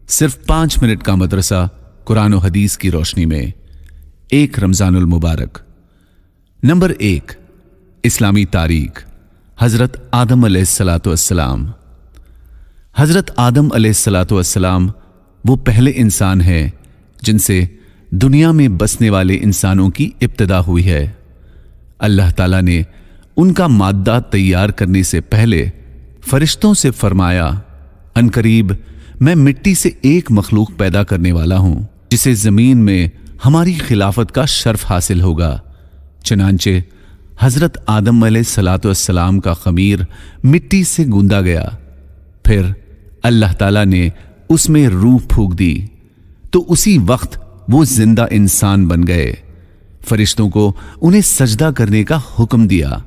सिर्फ 5 मिनट का मदरसा कुरान और हदीस की रोशनी में। 1 रमजानुल मुबारक। नंबर 1, इस्लामी तारीख। हजरत आदम अलैहिस्सलाम। हजरत आदम अलैहिस्सलाम वो पहले इंसान हैं जिनसे दुनिया में बसने वाले इंसानों की इब्तिदा हुई है। अल्लाह ताला ने उनका माद्दा तैयार करने से पहले फरिश्तों से फरमाया, अनकरीब मैं मिट्टी से एक मखलूक पैदा करने वाला हूं जिसे जमीन में हमारी खिलाफत का शर्फ हासिल होगा। चनांचे हजरत आदम अलैहिस्सलाम का खमीर मिट्टी से गूंदा गया, फिर अल्लाह ताला ने उसमें रूह फूंक दी तो उसी वक्त वो जिंदा इंसान बन गए। फरिश्तों को उन्हें सजदा करने का हुक्म दिया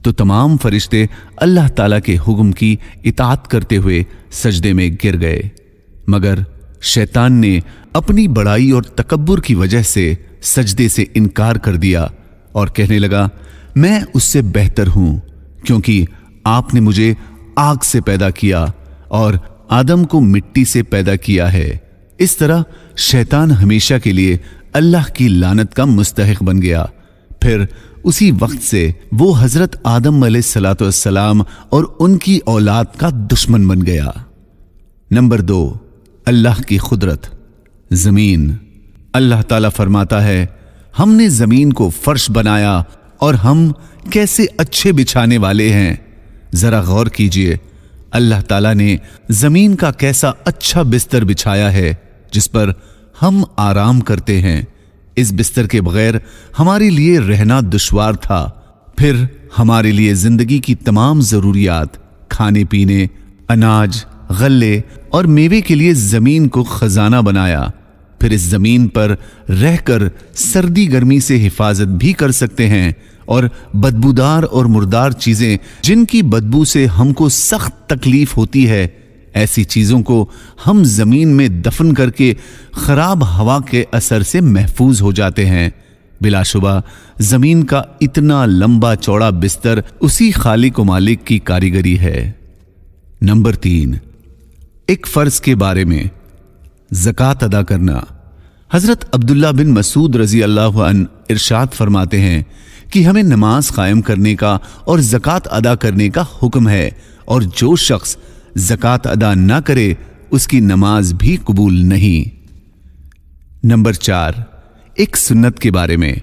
तो तमाम फरिश्ते अल्लाह ताला के हुक्म की इताअत करते हुए सजदे में गिर गए, मगर शैतान ने अपनी बड़ाई और तकब्बुर की वजह से सजदे से इनकार कर दिया और कहने लगा, मैं उससे बेहतर हूं क्योंकि आपने मुझे आग से पैदा किया और आदम को मिट्टी से पैदा किया है। इस तरह शैतान हमेशा के लिए अल्लाह की लानत का मुस्तहिक बन गया। फिर उसी वक्त से वो हजरत आदम अलैहिस्सलाम और उनकी औलाद का दुश्मन बन गया। नंबर 2, अल्लाह की खुदरत। जमीन। अल्लाह ताला फरमाता है, हमने जमीन को फर्श बनाया और हम कैसे अच्छे बिछाने वाले हैं। जरा गौर कीजिए, अल्लाह ताला ने जमीन का कैसा अच्छा बिस्तर बिछाया है जिस पर हम आराम करते हैं। इस बिस्तर के बगैर हमारे लिए रहना दुश्वार था। फिर हमारे लिए जिंदगी की तमाम जरूरियात, खाने पीने, अनाज, गल्ले और मेवे के लिए जमीन को खजाना बनाया। फिर इस जमीन पर रहकर सर्दी गर्मी से हिफाजत भी कर सकते हैं और बदबूदार और मुर्दार चीजें जिनकी बदबू से हमको सख्त तकलीफ होती है, ऐसी चीजों को हम जमीन में दफन करके खराब हवा के असर से महफूज हो जाते हैं। बिलाशुबा जमीन का इतना लंबा चौड़ा बिस्तर उसी खालिक व मालिक की कारीगरी है। नंबर 3, एक फर्ज के बारे में। ज़कात अदा करना। हजरत अब्दुल्ला बिन मसूद रजी अल्लाह अन्हु इरशाद फरमाते हैं कि हमें नमाज कायम करने का और ज़कात अदा करने का हुक्म है, और जो शख्स ज़कात अदा ना करे उसकी नमाज भी कबूल नहीं। नंबर 4, एक सुन्नत के बारे में।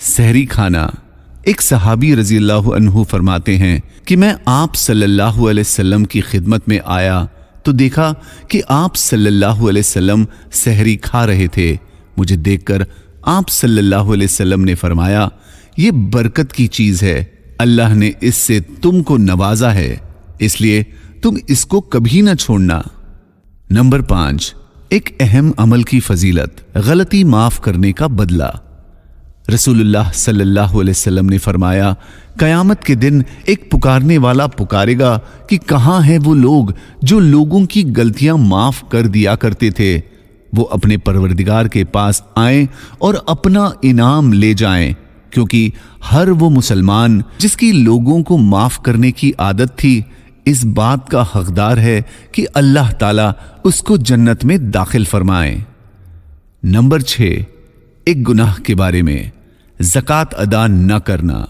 सहरी खाना। एक सहाबी रजी अल्लाह अन्हु फरमाते हैं कि मैं आप सल्लल्लाहु अलैहि वसल्लम की खिदमत में आया तो देखा कि आप सल्लल्लाहु अलैहि वसल्लम सहरी खा रहे थे। मुझे देखकर आप सल्लल्लाहु अलैहि वसल्लम ने फरमाया, ये बरकत की चीज है, अल्लाह ने इससे तुमको नवाजा है, इसलिए तुम इसको कभी ना छोड़ना। नंबर 5, एक अहम अमल की फजीलत। गलती माफ करने का बदला। रसूलुल्लाह सल्लल्लाहु अलैहि वसल्लम ने फरमाया, कयामत के दिन एक पुकारने वाला पुकारेगा कि कहां हैं वो लोग जो लोगों की गलतियां माफ कर दिया करते थे। वो अपने परवरदिगार के पास आएं और अपना इनाम ले जाएं, क्योंकि हर वो मुसलमान जिसकी लोगों को माफ करने की आदत थी इस बात का हकदार है कि अल्लाह ताला उसको जन्नत में दाखिल फरमाए। नंबर 6, एक गुनाह के बारे में। ज़कात अदा न करना।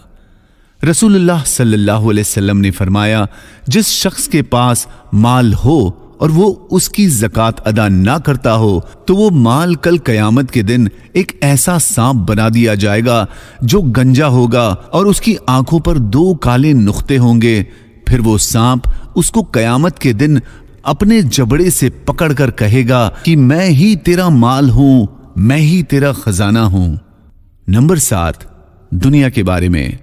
रसूलुल्लाह सल्लल्लाहु अलैहि वसल्लम ने फरमाया, जिस शख्स के पास माल हो और वो उसकी ज़कात अदा ना करता हो तो वो माल कल कयामत के दिन एक ऐसा सांप बना दिया जाएगा जो गंजा होगा और उसकी आंखों पर 2 काले नुक्ते होंगे। फिर वो सांप उसको कयामत के दिन अपने जबड़े से पकड़कर कहेगा कि मैं ही तेरा माल हूं, मैं ही तेरा खजाना हूं। नंबर 7, दुनिया के बारे में।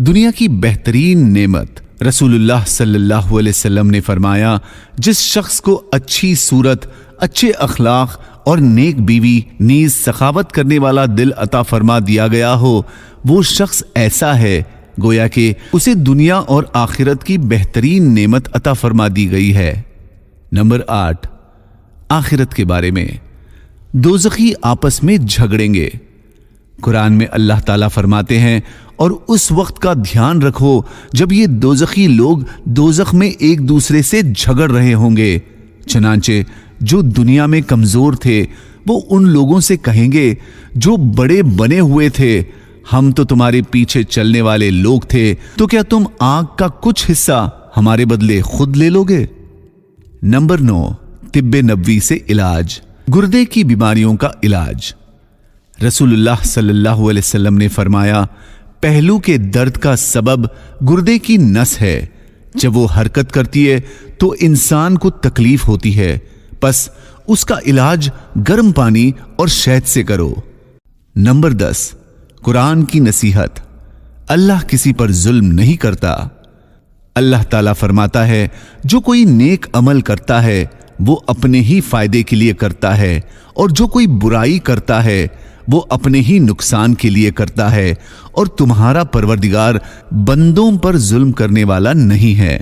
दुनिया की बेहतरीन नेमत। रसूलुल्लाह सल्लल्लाहु अलैहि वसल्लम ने फरमाया, जिस शख्स को अच्छी सूरत, अच्छे अखलाक और नेक बीवी नीज सखावत करने वाला दिल अता फरमा दिया गया हो, वो शख्स ऐसा है गोया कि उसे दुनिया और आखिरत की बेहतरीन नेमत अता फरमा दी गई है। नंबर 8, आखिरत के बारे में। दोज़खी आपस में झगड़ेंगे। कुरान में अल्लाह ताला फरमाते हैं, और उस वक्त का ध्यान रखो जब ये दोज़खी लोग दोज़ख में एक दूसरे से झगड़ रहे होंगे। चनांचे جو دنیا میں کمزور تھے وہ ان لوگوں سے کہیں گے جو بڑے بنے ہوئے تھے، ہم تو تمہارے پیچھے چلنے والے لوگ تھے، تو کیا تم آنکھ کا کچھ حصہ ہمارے بدلے خود لے لو گے؟ نمبر 9، طب نبوی سے علاج، گردے کی بیماریوں کا علاج۔ رسول اللہ صلی اللہ علیہ وسلم نے فرمایا، پہلو کے درد کا سبب گردے کی نس ہے، جب وہ حرکت کرتی ہے تو انسان کو تکلیف ہوتی ہے، پس اس کا علاج گرم پانی اور شہد سے کرو۔ نمبر 10، قرآن کی نصیحت، اللہ کسی پر ظلم نہیں کرتا۔ اللہ تعالیٰ فرماتا ہے، جو کوئی نیک عمل کرتا ہے وہ اپنے ہی فائدے کے لیے کرتا ہے، اور جو کوئی برائی کرتا ہے وہ اپنے ہی نقصان کے لیے کرتا ہے، اور تمہارا پروردگار بندوں پر ظلم کرنے والا نہیں ہے۔